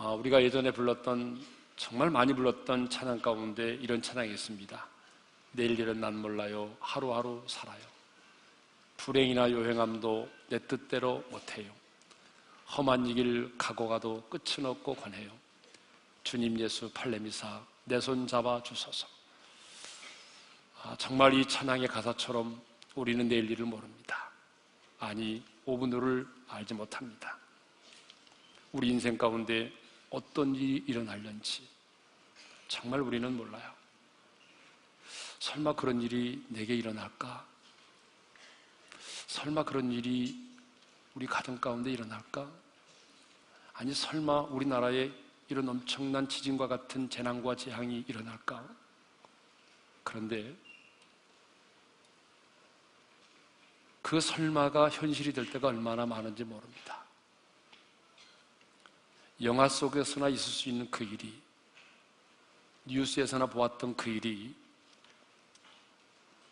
우리가 예전에 불렀던, 정말 많이 불렀던 찬양 가운데 이런 찬양이 있습니다. 내일 일은 난 몰라요. 하루하루 살아요. 불행이나 요행함도 내 뜻대로 못해요. 험한 이 길 가고 가도 끝은 없고 권해요. 주님 예수 팔레미사 내 손 잡아 주소서. 정말 이 찬양의 가사처럼 우리는 내일 일을 모릅니다. 아니, 5분 후를 알지 못합니다. 우리 인생 가운데 어떤 일이 일어날는지 정말 우리는 몰라요. 설마 그런 일이 내게 일어날까? 설마 그런 일이 우리 가정 가운데 일어날까? 아니, 설마 우리나라에 이런 엄청난 지진과 같은 재난과 재앙이 일어날까? 그런데 그 설마가 현실이 될 때가 얼마나 많은지 모릅니다. 영화 속에서나 있을 수 있는 그 일이, 뉴스에서나 보았던 그 일이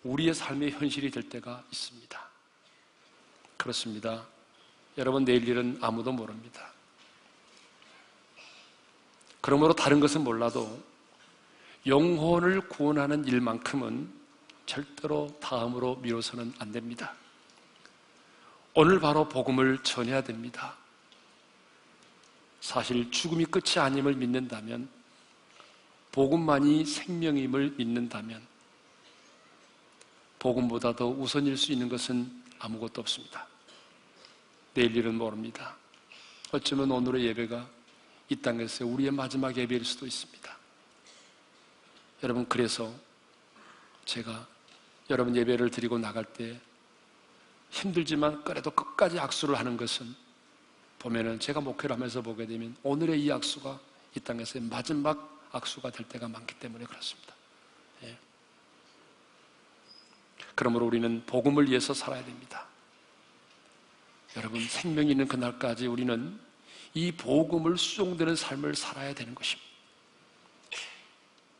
우리의 삶의 현실이 될 때가 있습니다. 그렇습니다. 여러분, 내일 일은 아무도 모릅니다. 그러므로 다른 것은 몰라도 영혼을 구원하는 일만큼은 절대로 다음으로 미뤄서는 안 됩니다. 오늘 바로 복음을 전해야 됩니다. 사실 죽음이 끝이 아님을 믿는다면, 복음만이 생명임을 믿는다면 복음보다 더 우선일 수 있는 것은 아무것도 없습니다. 내일 일은 모릅니다. 어쩌면 오늘의 예배가 이 땅에서 우리의 마지막 예배일 수도 있습니다. 여러분, 그래서 제가 여러분 예배를 드리고 나갈 때 힘들지만 그래도 끝까지 악수를 하는 것은, 보면은 제가 목회를 하면서 보게 되면 오늘의 이 악수가 이 땅에서의 마지막 악수가 될 때가 많기 때문에 그렇습니다. 예. 그러므로 우리는 복음을 위해서 살아야 됩니다. 여러분, 생명이 있는 그날까지 우리는 이 복음을 수종되는 삶을 살아야 되는 것입니다.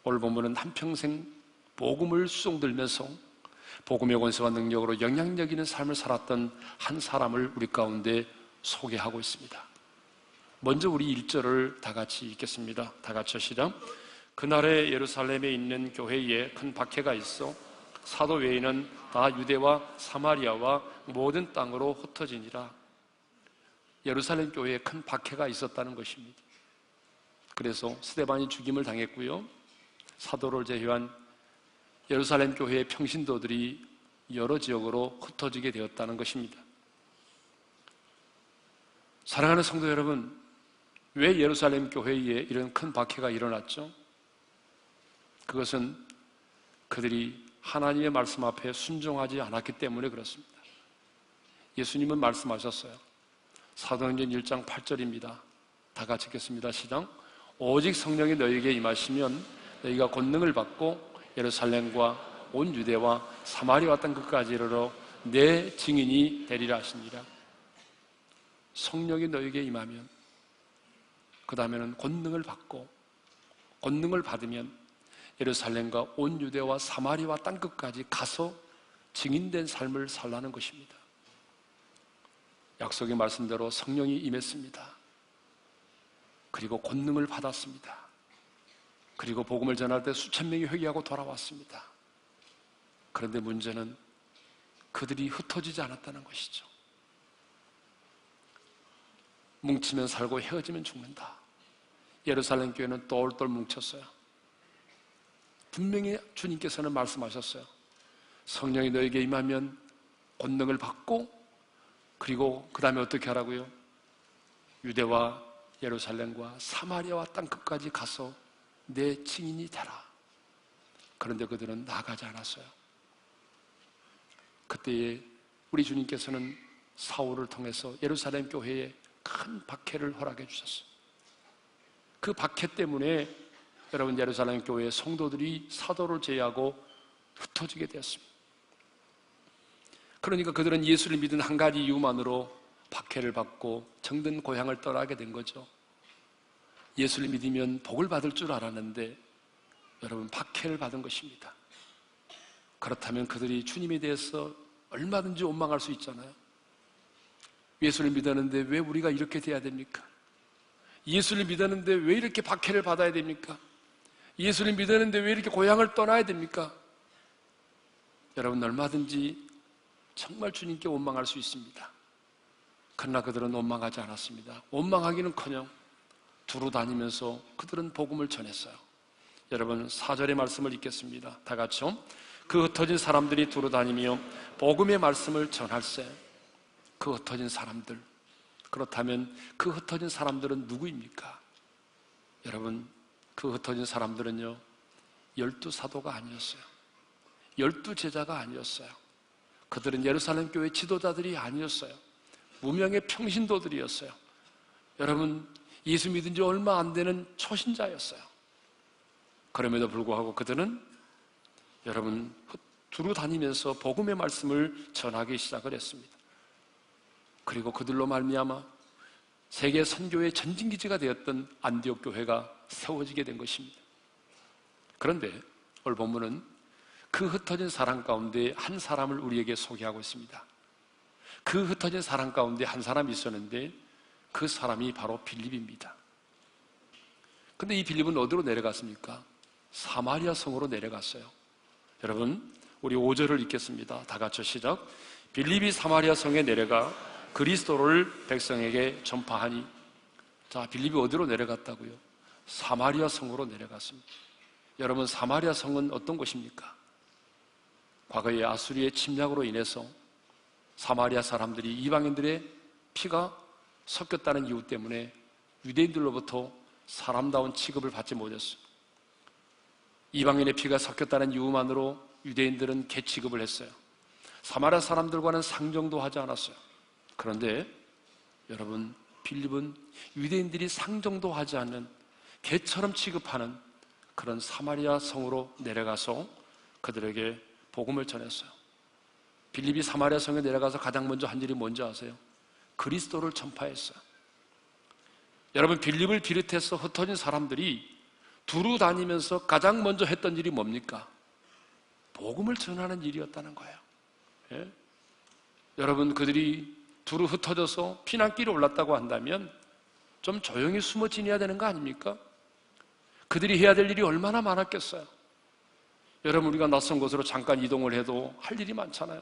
오늘 본문은 한평생 복음을 수종들면서 복음의 권세와 능력으로 영향력 있는 삶을 살았던 한 사람을 우리 가운데 소개하고 있습니다. 먼저 우리 1절을 다 같이 읽겠습니다. 다 같이 시작. 그날에 예루살렘에 있는 교회에 큰 박해가 있어 사도 외에는 다 유대와 사마리아와 모든 땅으로 흩어지니라. 예루살렘 교회에 큰 박해가 있었다는 것입니다. 그래서 스데반이 죽임을 당했고요, 사도를 제외한 예루살렘 교회의 평신도들이 여러 지역으로 흩어지게 되었다는 것입니다. 사랑하는 성도 여러분, 왜 예루살렘 교회에 이런 큰 박해가 일어났죠? 그것은 그들이 하나님의 말씀 앞에 순종하지 않았기 때문에 그렇습니다. 예수님은 말씀하셨어요. 사도행전 1장 8절입니다. 다 같이 읽겠습니다. 시작. 오직 성령이 너희에게 임하시면 너희가 권능을 받고 예루살렘과 온 유대와 사마리아 땅 끝까지 이르러 내 증인이 되리라 하시니라. 성령이 너희에게 임하면, 그 다음에는 권능을 받고, 권능을 받으면 예루살렘과 온 유대와 사마리아 땅 끝까지 가서 증인된 삶을 살라는 것입니다. 약속의 말씀대로 성령이 임했습니다. 그리고 권능을 받았습니다. 그리고 복음을 전할 때 수천 명이 회개하고 돌아왔습니다. 그런데 문제는 그들이 흩어지지 않았다는 것이죠. 뭉치면 살고 헤어지면 죽는다. 예루살렘 교회는 똘똘 뭉쳤어요. 분명히 주님께서는 말씀하셨어요. 성령이 너에게 임하면 권능을 받고, 그리고 그 다음에 어떻게 하라고요? 유대와 예루살렘과 사마리아와 땅 끝까지 가서 내 증인이 되라. 그런데 그들은 나가지 않았어요. 그때에 우리 주님께서는 사울을 통해서 예루살렘 교회에 큰 박해를 허락해 주셨어요. 그 박해 때문에 여러분, 예루살렘 교회의 성도들이 사도를 제외하고 흩어지게 되었습니다. 그러니까 그들은 예수를 믿은 한 가지 이유만으로 박해를 받고 정든 고향을 떠나게 된 거죠. 예수를 믿으면 복을 받을 줄 알았는데 여러분, 박해를 받은 것입니다. 그렇다면 그들이 주님에 대해서 얼마든지 원망할 수 있잖아요. 예수를 믿었는데 왜 우리가 이렇게 돼야 됩니까? 예수를 믿었는데 왜 이렇게 박해를 받아야 됩니까? 예수를 믿었는데 왜 이렇게 고향을 떠나야 됩니까? 여러분, 얼마든지 정말 주님께 원망할 수 있습니다. 그러나 그들은 원망하지 않았습니다. 원망하기는커녕 두루 다니면서 그들은 복음을 전했어요. 여러분, 4절의 말씀을 읽겠습니다. 다 같이요. 그 흩어진 사람들이 두루 다니며 복음의 말씀을 전할세. 그 흩어진 사람들, 그렇다면 그 흩어진 사람들은 누구입니까? 여러분, 그 흩어진 사람들은요, 12사도가 아니었어요. 12제자가 아니었어요. 그들은 예루살렘 교회 지도자들이 아니었어요. 무명의 평신도들이었어요. 여러분, 예수 믿은 지 얼마 안 되는 초신자였어요. 그럼에도 불구하고 그들은 여러분 두루 다니면서 복음의 말씀을 전하기 시작을 했습니다. 그리고 그들로 말미암아 세계 선교의 전진기지가 되었던 안디옥 교회가 세워지게 된 것입니다. 그런데 오늘 본문은 그 흩어진 사람 가운데 한 사람을 우리에게 소개하고 있습니다. 그 흩어진 사람 가운데 한 사람이 있었는데 그 사람이 바로 빌립입니다. 근데 이 빌립은 어디로 내려갔습니까? 사마리아 성으로 내려갔어요. 여러분, 우리 5절을 읽겠습니다. 다 같이 시작. 빌립이 사마리아 성에 내려가 그리스도를 백성에게 전파하니. 자, 빌립이 어디로 내려갔다고요? 사마리아 성으로 내려갔습니다. 여러분, 사마리아 성은 어떤 곳입니까? 과거에 아수리의 침략으로 인해서 사마리아 사람들이 이방인들의 피가 섞였다는 이유 때문에 유대인들로부터 사람다운 취급을 받지 못했어요. 이방인의 피가 섞였다는 이유만으로 유대인들은 개취급을 했어요. 사마리아 사람들과는 상종도 하지 않았어요. 그런데 여러분, 빌립은 유대인들이 상종도 하지 않는 개처럼 취급하는 그런 사마리아 성으로 내려가서 그들에게 복음을 전했어요. 빌립이 사마리아 성에 내려가서 가장 먼저 한 일이 뭔지 아세요? 그리스도를 전파했어요. 여러분, 빌립을 비롯해서 흩어진 사람들이 두루 다니면서 가장 먼저 했던 일이 뭡니까? 복음을 전하는 일이었다는 거예요. 예? 여러분, 그들이 두루 흩어져서 피난길에 올랐다고 한다면 좀 조용히 숨어 지내야 되는 거 아닙니까? 그들이 해야 될 일이 얼마나 많았겠어요. 여러분, 우리가 낯선 곳으로 잠깐 이동을 해도 할 일이 많잖아요.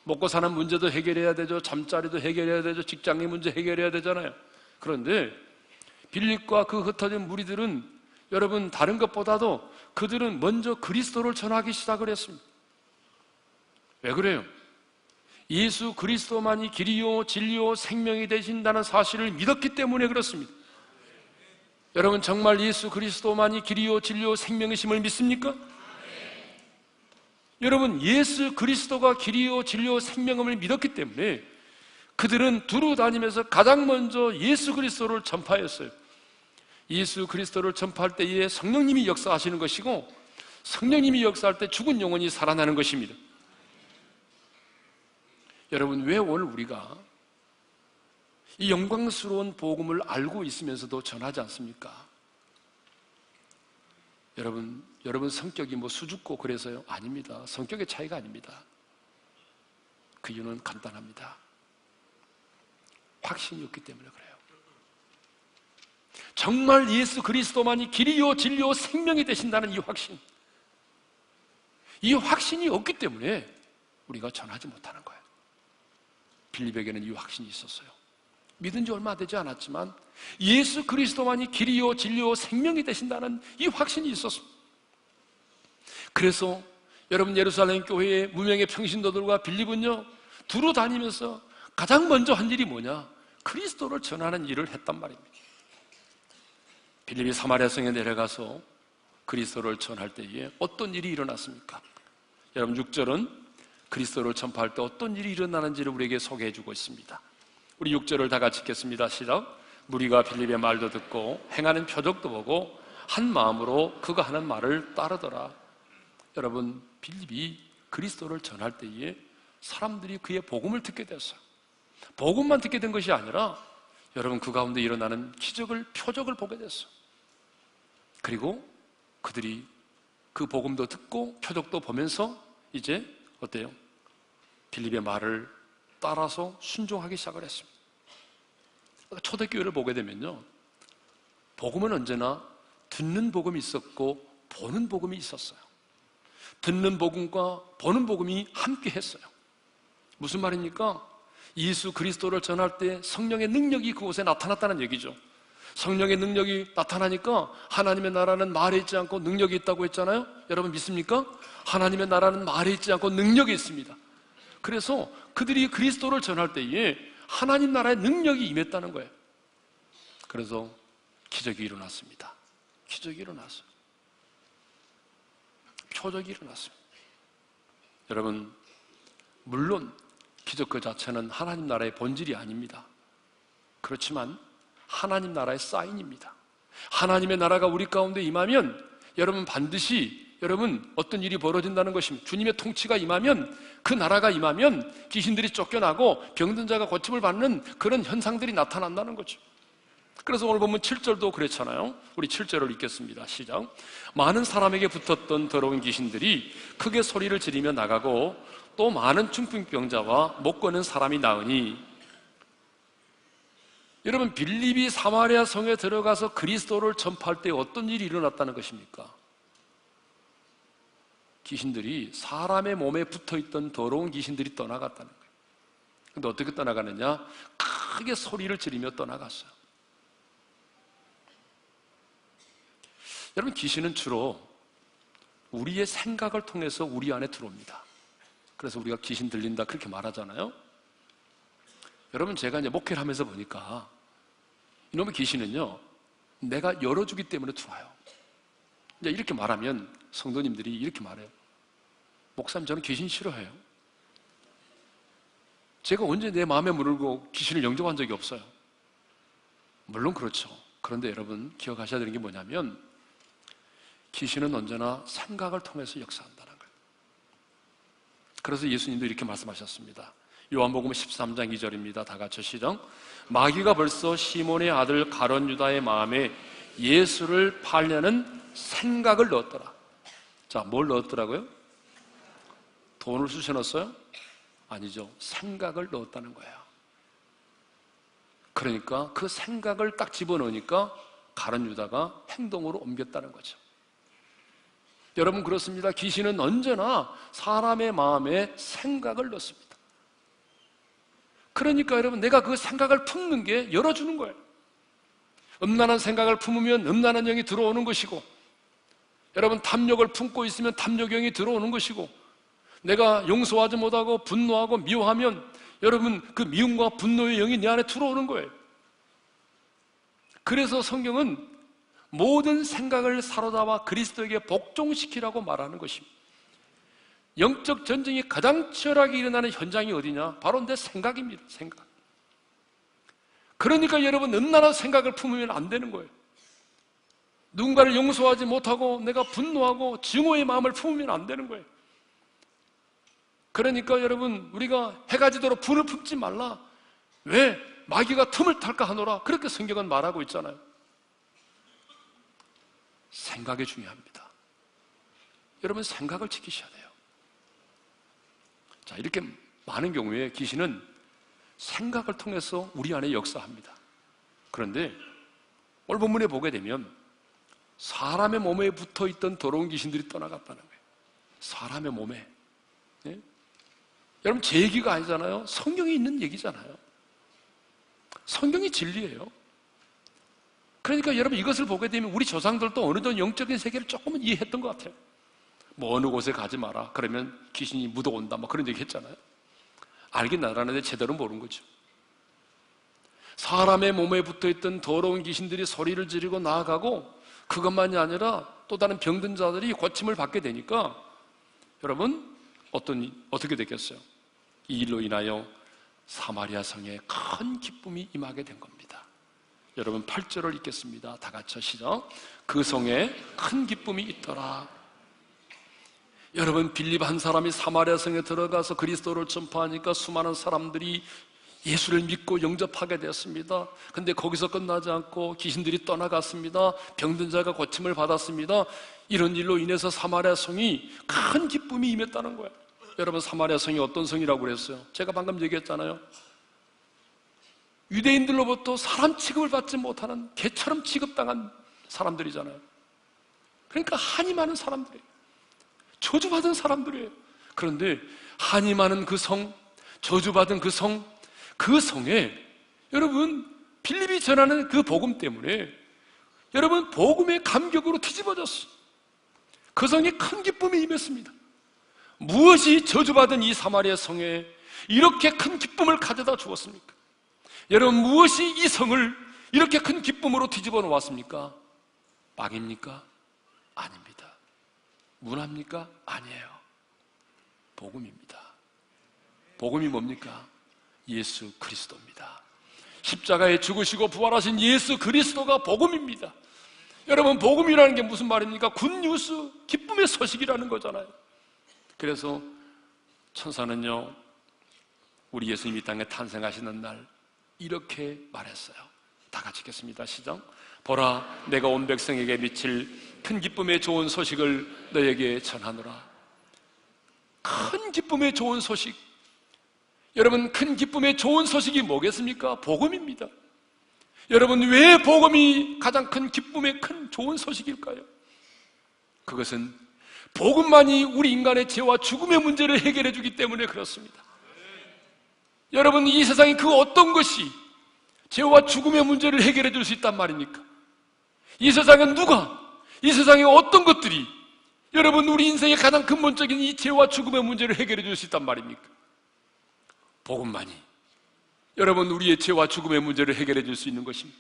먹고 사는 문제도 해결해야 되죠. 잠자리도 해결해야 되죠. 직장의 문제 해결해야 되잖아요. 그런데 빌립과 그 흩어진 무리들은 여러분, 다른 것보다도 그들은 먼저 그리스도를 전하기 시작을 했습니다. 왜 그래요? 예수 그리스도만이 길이요 진리요 생명이 되신다는 사실을 믿었기 때문에 그렇습니다. 여러분, 정말 예수 그리스도만이 길이요 진리요 생명이심을 믿습니까? 여러분, 예수 그리스도가 길이요 진리요 생명임을 믿었기 때문에 그들은 두루 다니면서 가장 먼저 예수 그리스도를 전파했어요. 예수 그리스도를 전파할 때에 성령님이 역사하시는 것이고, 성령님이 역사할 때 죽은 영혼이 살아나는 것입니다. 여러분, 왜 오늘 우리가 이 영광스러운 복음을 알고 있으면서도 전하지 않습니까? 여러분 성격이 뭐 수줍고 그래서요? 아닙니다. 성격의 차이가 아닙니다. 그 이유는 간단합니다. 확신이 없기 때문에 그래요. 정말 예수 그리스도만이 길이요 진리요 생명이 되신다는 이 확신이 없기 때문에 우리가 전하지 못하는 거예요. 빌립에게는 이 확신이 있었어요. 믿은 지 얼마 되지 않았지만 예수 그리스도만이 길이요 진리요 생명이 되신다는 이 확신이 있었습니다. 그래서 여러분, 예루살렘 교회의 무명의 평신도들과 빌립은요, 두루 다니면서 가장 먼저 한 일이 뭐냐? 그리스도를 전하는 일을 했단 말입니다. 빌립이 사마리아 성에 내려가서 그리스도를 전할 때에 어떤 일이 일어났습니까? 여러분, 6절은 그리스도를 전파할 때 어떤 일이 일어나는지를 우리에게 소개해 주고 있습니다. 우리 6절을 다 같이 읽겠습니다. 시작. 무리가 빌립의 말도 듣고 행하는 표적도 보고 한 마음으로 그가 하는 말을 따르더라. 여러분, 빌립이 그리스도를 전할 때에 사람들이 그의 복음을 듣게 됐어요. 복음만 듣게 된 것이 아니라 여러분, 그 가운데 일어나는 기적을, 표적을 보게 됐어요. 그리고 그들이 그 복음도 듣고 표적도 보면서 이제 어때요? 빌립의 말을 따라서 순종하기 시작을 했습니다. 초대교회를 보게 되면요, 복음은 언제나 듣는 복음이 있었고 보는 복음이 있었어요. 듣는 복음과 보는 복음이 함께 했어요. 무슨 말입니까? 예수 그리스도를 전할 때 성령의 능력이 그곳에 나타났다는 얘기죠. 성령의 능력이 나타나니까 하나님의 나라는 말에 있지 않고 능력이 있다고 했잖아요. 여러분 믿습니까? 하나님의 나라는 말에 있지 않고 능력이 있습니다. 그래서 그들이 그리스도를 전할 때에 하나님 나라의 능력이 임했다는 거예요. 그래서 기적이 일어났습니다. 기적이 일어났어요. 표적이 일어났습니다. 여러분, 물론 기적 그 자체는 하나님 나라의 본질이 아닙니다. 그렇지만 하나님 나라의 사인입니다. 하나님의 나라가 우리 가운데 임하면 여러분 반드시 어떤 일이 벌어진다는 것입니다. 주님의 통치가 임하면, 그 나라가 임하면 귀신들이 쫓겨나고 병든 자가 고침을 받는 그런 현상들이 나타난다는 거죠. 그래서 오늘 보면 7절도 그랬잖아요. 우리 7절을 읽겠습니다. 시작. 많은 사람에게 붙었던 더러운 귀신들이 크게 소리를 지르며 나가고 또 많은 중풍병자와 못 걷는 사람이 나으니. 여러분, 빌립이 사마리아 성에 들어가서 그리스도를 전파할 때 어떤 일이 일어났다는 것입니까? 귀신들이, 사람의 몸에 붙어있던 더러운 귀신들이 떠나갔다는 거예요. 근데 어떻게 떠나가느냐? 크게 소리를 지르며 떠나갔어요. 여러분, 귀신은 주로 우리의 생각을 통해서 우리 안에 들어옵니다. 그래서 우리가 귀신 들린다 그렇게 말하잖아요. 여러분, 제가 이제 목회를 하면서 보니까 이놈의 귀신은요, 내가 열어주기 때문에 들어와요. 이제 이렇게 말하면 성도님들이 이렇게 말해요. 목사님, 저는 귀신 싫어해요. 제가 언제 내 마음에 문을 열고 귀신을 영접한 적이 없어요. 물론 그렇죠. 그런데 여러분, 기억하셔야 되는 게 뭐냐면 귀신은 언제나 생각을 통해서 역사한다는 거예요. 그래서 예수님도 이렇게 말씀하셨습니다. 요한복음 13장 2절입니다. 다 같이 시작. 마귀가 벌써 시몬의 아들 가룟 유다의 마음에 예수를 팔려는 생각을 넣었더라. 자, 뭘 넣었더라고요? 돈을 쑤셔넣었어요? 아니죠. 생각을 넣었다는 거예요. 그러니까 그 생각을 딱 집어넣으니까 가룟 유다가 행동으로 옮겼다는 거죠. 여러분, 그렇습니다. 귀신은 언제나 사람의 마음에 생각을 넣습니다. 그러니까 여러분, 내가 그 생각을 품는 게 열어주는 거예요. 음란한 생각을 품으면 음란한 영이 들어오는 것이고, 여러분, 탐욕을 품고 있으면 탐욕영이 들어오는 것이고, 내가 용서하지 못하고 분노하고 미워하면 여러분, 그 미움과 분노의 영이 내 안에 들어오는 거예요. 그래서 성경은 모든 생각을 사로잡아 그리스도에게 복종시키라고 말하는 것입니다. 영적 전쟁이 가장 치열하게 일어나는 현장이 어디냐? 바로 내 생각입니다. 생각. 그러니까 여러분, 음란한 생각을 품으면 안 되는 거예요. 누군가를 용서하지 못하고 내가 분노하고 증오의 마음을 품으면 안 되는 거예요. 그러니까 여러분, 우리가 해가 지도록 분을 품지 말라. 왜? 마귀가 틈을 탈까 하노라. 그렇게 성경은 말하고 있잖아요. 생각이 중요합니다. 여러분, 생각을 지키셔야 돼요. 자, 이렇게 많은 경우에 귀신은 생각을 통해서 우리 안에 역사합니다. 그런데 오늘 본문에 보게 되면 사람의 몸에 붙어있던 더러운 귀신들이 떠나갔다는 거예요. 사람의 몸에. 네? 여러분, 제 얘기가 아니잖아요. 성경에 있는 얘기잖아요. 성경이 진리예요. 그러니까 여러분, 이것을 보게 되면 우리 조상들도 어느 정도 영적인 세계를 조금은 이해했던 것 같아요. 뭐 어느 곳에 가지 마라. 그러면 귀신이 묻어온다. 뭐 그런 얘기 했잖아요. 알긴 알았는데 제대로 모르는 거죠. 사람의 몸에 붙어있던 더러운 귀신들이 소리를 지르고 나아가고, 그것만이 아니라 또 다른 병든 자들이 고침을 받게 되니까 여러분, 어떻게 됐겠어요? 이 일로 인하여 사마리아 성에 큰 기쁨이 임하게 된 겁니다. 여러분, 8절을 읽겠습니다. 다 같이 시작. 그 성에 큰 기쁨이 있더라. 여러분, 빌립 한 사람이 사마리아 성에 들어가서 그리스도를 전파하니까 수많은 사람들이 예수를 믿고 영접하게 되었습니다. 근데 거기서 끝나지 않고 귀신들이 떠나갔습니다. 병든 자가 고침을 받았습니다. 이런 일로 인해서 사마리아 성이 큰 기쁨이 임했다는 거예요. 여러분, 사마리아 성이 어떤 성이라고 그랬어요? 제가 방금 얘기했잖아요. 유대인들로부터 사람 취급을 받지 못하는 개처럼 취급당한 사람들이잖아요. 그러니까 한이 많은 사람들이에요. 저주받은 사람들이에요. 그런데 한이 많은 그 성, 저주받은 그 성, 그 성에 여러분 빌립이 전하는 그 복음 때문에 여러분 복음의 감격으로 뒤집어졌어요. 그 성에 큰 기쁨이 임했습니다. 무엇이 저주받은 이 사마리아 성에 이렇게 큰 기쁨을 가져다 주었습니까? 여러분 무엇이 이 성을 이렇게 큰 기쁨으로 뒤집어 놓았습니까? 빵입니까? 아닙니다. 문화입니까? 아니에요. 복음입니다. 복음이 뭡니까? 예수 그리스도입니다. 십자가에 죽으시고 부활하신 예수 그리스도가 복음입니다. 여러분 복음이라는 게 무슨 말입니까? 굿뉴스, 기쁨의 소식이라는 거잖아요. 그래서 천사는요 우리 예수님이 이 땅에 탄생하시는 날 이렇게 말했어요. 다 같이 읽겠습니다. 시작. 보라 내가 온 백성에게 미칠 큰 기쁨의 좋은 소식을 너에게 전하노라. 큰 기쁨의 좋은 소식. 여러분 큰 기쁨의 좋은 소식이 뭐겠습니까? 복음입니다. 여러분 왜 복음이 가장 큰 기쁨의 큰 좋은 소식일까요? 그것은 복음만이 우리 인간의 죄와 죽음의 문제를 해결해 주기 때문에 그렇습니다. 여러분 이 세상에 그 어떤 것이 죄와 죽음의 문제를 해결해 줄 수 있단 말입니까? 이 세상에 누가, 이 세상에 어떤 것들이 여러분 우리 인생의 가장 근본적인 이 죄와 죽음의 문제를 해결해 줄 수 있단 말입니까? 복음만이 여러분 우리의 죄와 죽음의 문제를 해결해 줄 수 있는 것입니다.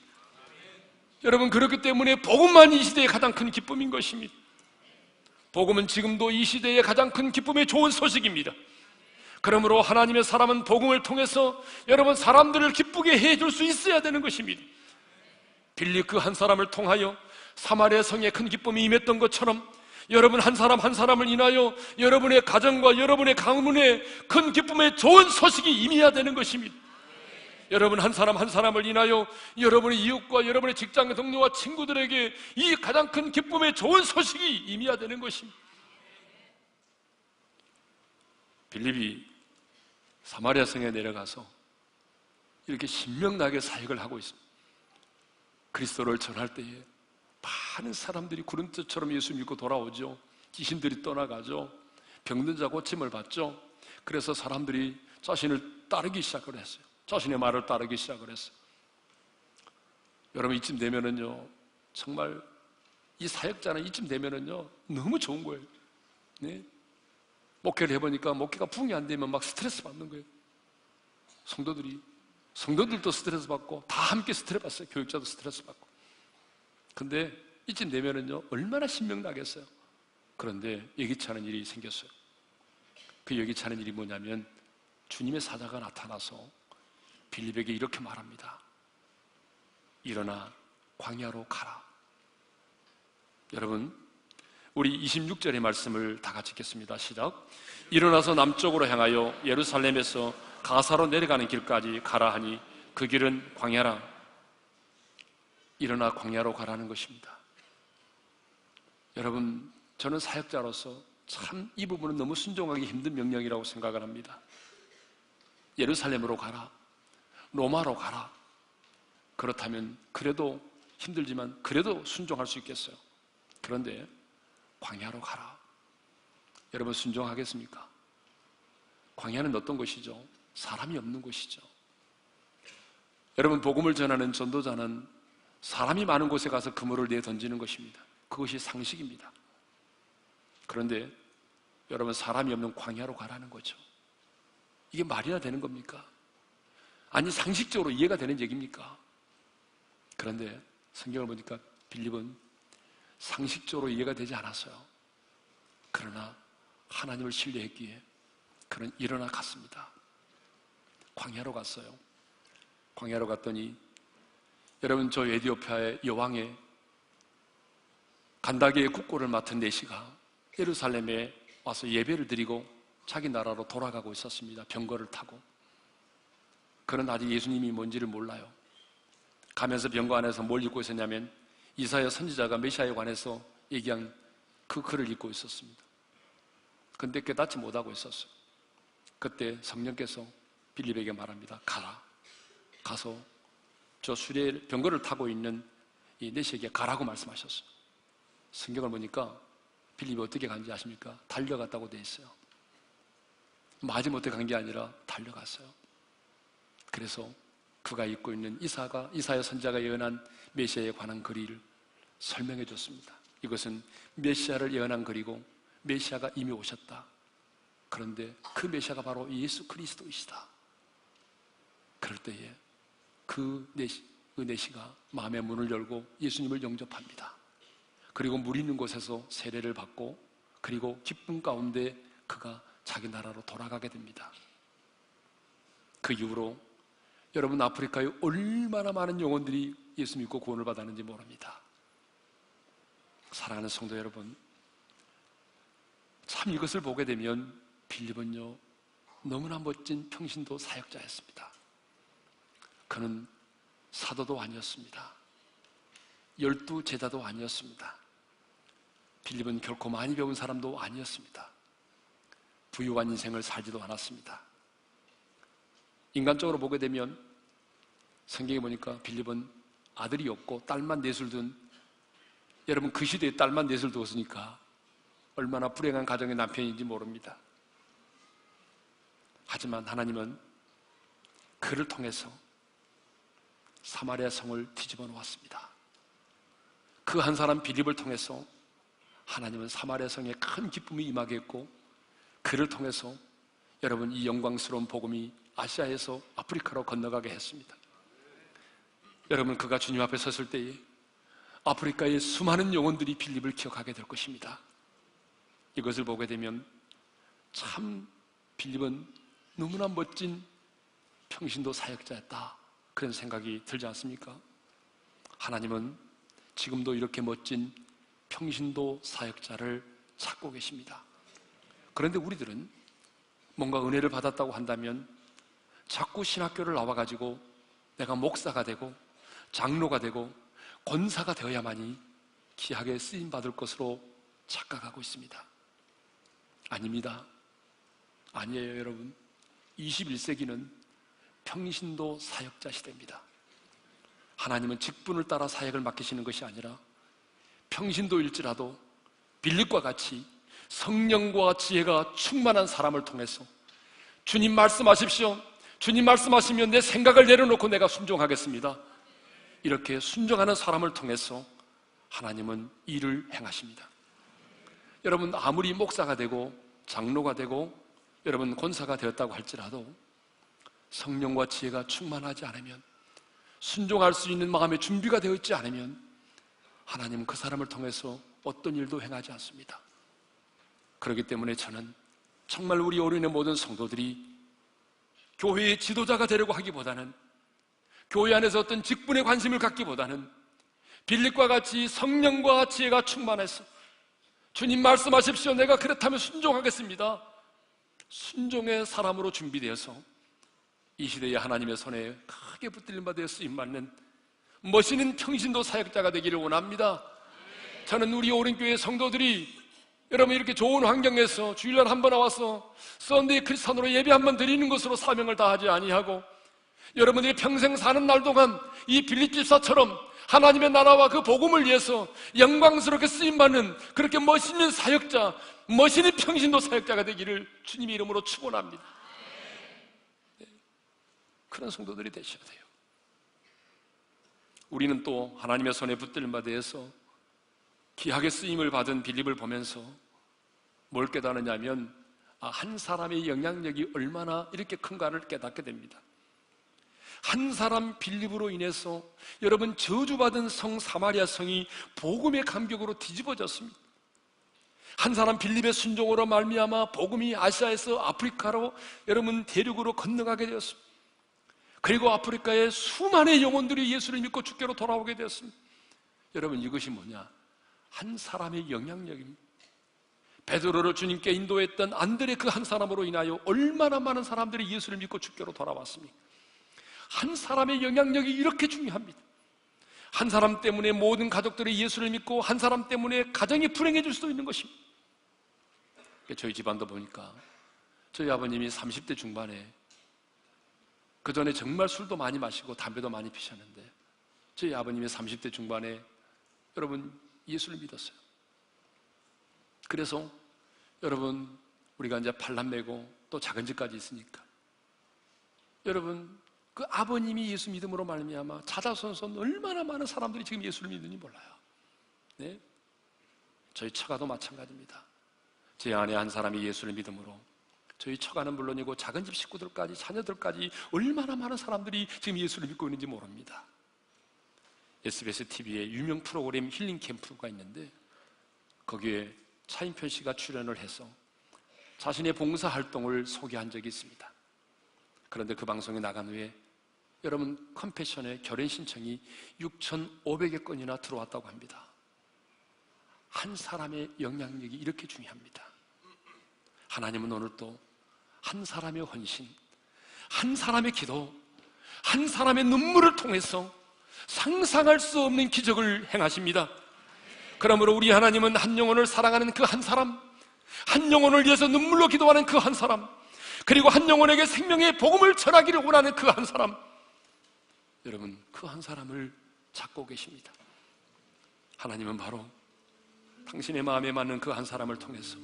여러분 그렇기 때문에 복음만이 이 시대의 가장 큰 기쁨인 것입니다. 복음은 지금도 이 시대의 가장 큰 기쁨의 좋은 소식입니다. 그러므로 하나님의 사람은 복음을 통해서 여러분 사람들을 기쁘게 해줄 수 있어야 되는 것입니다. 빌립 그 한 사람을 통하여 사마리아 성에 큰 기쁨이 임했던 것처럼 여러분 한 사람 한 사람을 인하여 여러분의 가정과 여러분의 가문에 큰 기쁨의 좋은 소식이 임해야 되는 것입니다. 여러분 한 사람 한 사람을 인하여 여러분의 이웃과 여러분의 직장 동료와 친구들에게 이 가장 큰 기쁨의 좋은 소식이 임해야 되는 것입니다. 빌립이 사마리아 성에 내려가서 이렇게 신명나게 사역을 하고 있습니다. 그리스도를 전할 때에 많은 사람들이 구름대처럼 예수 믿고 돌아오죠. 귀신들이 떠나가죠. 병든 자 고침을 받죠. 그래서 사람들이 자신을 따르기 시작을 했어요. 자신의 말을 따르기 시작을 했어요. 여러분 이쯤 되면은요 정말 이 사역자는 이쯤 되면은요 너무 좋은 거예요. 네? 목회를 해보니까 목회가 부응이 안 되면 막 스트레스 받는 거예요. 성도들도 스트레스 받고 다 함께 스트레스 받어요. 교육자도 스트레스 받고. 근데 이쯤 되면은요 얼마나 신명나겠어요. 그런데 예기치 않은 일이 생겼어요. 그 예기치 않은 일이 뭐냐면 주님의 사자가 나타나서 빌립에게 이렇게 말합니다. 일어나 광야로 가라. 여러분 우리 26절의 말씀을 다 같이 읽겠습니다. 시작. 일어나서 남쪽으로 향하여 예루살렘에서 가사로 내려가는 길까지 가라 하니 그 길은 광야라. 일어나 광야로 가라는 것입니다. 여러분 저는 사역자로서 참 이 부분은 너무 순종하기 힘든 명령이라고 생각을 합니다. 예루살렘으로 가라. 로마로 가라. 그렇다면 그래도 힘들지만 그래도 순종할 수 있겠어요. 그런데 광야로 가라. 여러분 순종하겠습니까? 광야는 어떤 곳이죠? 사람이 없는 곳이죠. 여러분 복음을 전하는 전도자는 사람이 많은 곳에 가서 그물을 내던지는 것입니다. 그것이 상식입니다. 그런데 여러분 사람이 없는 광야로 가라는 거죠. 이게 말이나 되는 겁니까? 아니 상식적으로 이해가 되는 얘기입니까? 그런데 성경을 보니까 빌립은 상식적으로 이해가 되지 않았어요. 그러나 하나님을 신뢰했기에 그는 일어나 갔습니다. 광야로 갔어요. 광야로 갔더니 여러분 저 에티오피아의 여왕의 간다게의 국고를 맡은 내시가 예루살렘에 와서 예배를 드리고 자기 나라로 돌아가고 있었습니다. 병거를 타고. 그는 아직 예수님이 뭔지를 몰라요. 가면서 병거 안에서 뭘 읽고 있었냐면 이사야 선지자가 메시아에 관해서 얘기한 그 글을 읽고 있었습니다. 근데 깨닫지 못하고 있었어요. 그때 성령께서 빌립에게 말합니다. 가라. 가서 저 수레 병거를 타고 있는 이 내시에게 가라고 말씀하셨어요. 성경을 보니까 빌립이 어떻게 간지 아십니까? 달려갔다고 돼 있어요. 마지못해 간 게 아니라 달려갔어요. 그래서 그가 입고 있는 이사야 선지자가 예언한 메시아에 관한 글을 설명해 줬습니다. 이것은 메시아를 예언한 글이고 메시아가 이미 오셨다. 그런데 그 메시아가 바로 예수 그리스도이시다. 그럴 때에 그 내시가 마음의 문을 열고 예수님을 영접합니다. 그리고 물 있는 곳에서 세례를 받고 그리고 기쁨 가운데 그가 자기 나라로 돌아가게 됩니다. 그 이후로 여러분 아프리카에 얼마나 많은 영혼들이 예수 믿고 구원을 받았는지 모릅니다. 사랑하는 성도 여러분, 참 이것을 보게 되면 빌립은요 너무나 멋진 평신도 사역자였습니다. 그는 사도도 아니었습니다. 12 제자도 아니었습니다. 빌립은 결코 많이 배운 사람도 아니었습니다. 부유한 인생을 살지도 않았습니다. 인간적으로 보게 되면 성경에 보니까 빌립은 아들이 없고 딸만 넷을 둔, 여러분 그 시대에 딸만 넷을 두었으니까 얼마나 불행한 가정의 남편인지 모릅니다. 하지만 하나님은 그를 통해서 사마리아 성을 뒤집어 놓았습니다. 그 한 사람 빌립을 통해서 하나님은 사마리아 성에 큰 기쁨이 임하게 했고 그를 통해서 여러분 이 영광스러운 복음이 아시아에서 아프리카로 건너가게 했습니다. 여러분 그가 주님 앞에 섰을 때에 아프리카의 수많은 영혼들이 빌립을 기억하게 될 것입니다. 이것을 보게 되면 참 빌립은 너무나 멋진 평신도 사역자였다, 그런 생각이 들지 않습니까? 하나님은 지금도 이렇게 멋진 평신도 사역자를 찾고 계십니다. 그런데 우리들은 뭔가 은혜를 받았다고 한다면 자꾸 신학교를 나와가지고 내가 목사가 되고 장로가 되고 권사가 되어야만이 귀하게 쓰임받을 것으로 착각하고 있습니다. 아닙니다. 아니에요, 여러분. 21세기는 평신도 사역자 시대입니다. 하나님은 직분을 따라 사역을 맡기시는 것이 아니라 평신도일지라도 빌립과 같이 성령과 지혜가 충만한 사람을 통해서 주님 말씀하십시오, 주님 말씀하시면 내 생각을 내려놓고 내가 순종하겠습니다, 이렇게 순종하는 사람을 통해서 하나님은 일을 행하십니다. 여러분 아무리 목사가 되고 장로가 되고 여러분 권사가 되었다고 할지라도 성령과 지혜가 충만하지 않으면, 순종할 수 있는 마음의 준비가 되어 있지 않으면 하나님은 그 사람을 통해서 어떤 일도 행하지 않습니다. 그렇기 때문에 저는 정말 우리 어린의 모든 성도들이 교회의 지도자가 되려고 하기보다는, 교회 안에서 어떤 직분에 관심을 갖기보다는 빌립과 같이 성령과 지혜가 충만해서 주님 말씀하십시오, 내가 그렇다면 순종하겠습니다, 순종의 사람으로 준비되어서 이 시대에 하나님의 손에 크게 붙들림 받아 쓰임받는 멋있는 평신도 사역자가 되기를 원합니다. 저는 우리 오른교회 성도들이 여러분 이렇게 좋은 환경에서 주일날 한 번 나와서 썬데이 크리스찬으로 예배 한 번 드리는 것으로 사명을 다하지 아니하고 여러분들이 평생 사는 날 동안 이 빌립 집사처럼 하나님의 나라와 그 복음을 위해서 영광스럽게 쓰임받는 그렇게 멋있는 사역자, 멋있는 평신도 사역자가 되기를 주님의 이름으로 축원합니다. 그런 성도들이 되셔야 돼요. 우리는 또 하나님의 손에 붙들림 받아서 귀하게 쓰임을 받은 빌립을 보면서 뭘 깨달았냐면 한 사람의 영향력이 얼마나 이렇게 큰가를 깨닫게 됩니다. 한 사람 빌립으로 인해서 여러분 저주받은 성 사마리아 성이 복음의 감격으로 뒤집어졌습니다. 한 사람 빌립의 순종으로 말미암아 복음이 아시아에서 아프리카로 여러분 대륙으로 건너가게 되었습니다. 그리고 아프리카의 수많은 영혼들이 예수를 믿고 주께로 돌아오게 되었습니다. 여러분 이것이 뭐냐? 한 사람의 영향력입니다. 베드로를 주님께 인도했던 안드레 그 한 사람으로 인하여 얼마나 많은 사람들이 예수를 믿고 주께로 돌아왔습니까? 한 사람의 영향력이 이렇게 중요합니다. 한 사람 때문에 모든 가족들이 예수를 믿고 한 사람 때문에 가정이 불행해질 수도 있는 것입니다. 저희 집안도 보니까 저희 아버님이 30대 중반에 그 전에 정말 술도 많이 마시고 담배도 많이 피셨는데 저희 아버님이 30대 중반에 여러분 예수를 믿었어요. 그래서 여러분 우리가 이제 팔남매고 또 작은 집까지 있으니까 여러분 그 아버님이 예수 믿음으로 말미암아 자자손손 얼마나 많은 사람들이 지금 예수를 믿는지 몰라요. 네? 저희 처가도 마찬가지입니다. 제 아내 한 사람이 예수를 믿음으로 저희 처가는 물론이고 작은 집 식구들까지 자녀들까지 얼마나 많은 사람들이 지금 예수를 믿고 있는지 모릅니다. SBS TV에 유명 프로그램 힐링 캠프가 있는데 거기에 차인표 씨가 출연을 해서 자신의 봉사활동을 소개한 적이 있습니다. 그런데 그 방송이 나간 후에 여러분 컴패션에 결혼 신청이 6,500여 건이나 들어왔다고 합니다. 한 사람의 영향력이 이렇게 중요합니다. 하나님은 오늘 또 한 사람의 헌신, 한 사람의 기도, 한 사람의 눈물을 통해서 상상할 수 없는 기적을 행하십니다. 그러므로 우리 하나님은 한 영혼을 사랑하는 그 한 사람, 한 영혼을 위해서 눈물로 기도하는 그 한 사람, 그리고 한 영혼에게 생명의 복음을 전하기를 원하는 그 한 사람, 여러분 그 한 사람을 찾고 계십니다. 하나님은 바로 당신의 마음에 맞는 그 한 사람을 통해서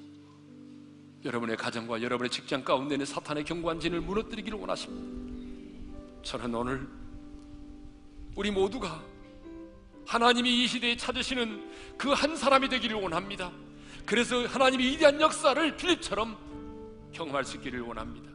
여러분의 가정과 여러분의 직장 가운데 있는 사탄의 견고한 진을 무너뜨리기를 원하십니다. 저는 오늘 우리 모두가 하나님이 이 시대에 찾으시는 그 한 사람이 되기를 원합니다. 그래서 하나님이 위대한 역사를 필립처럼 경험할 수 있기를 원합니다.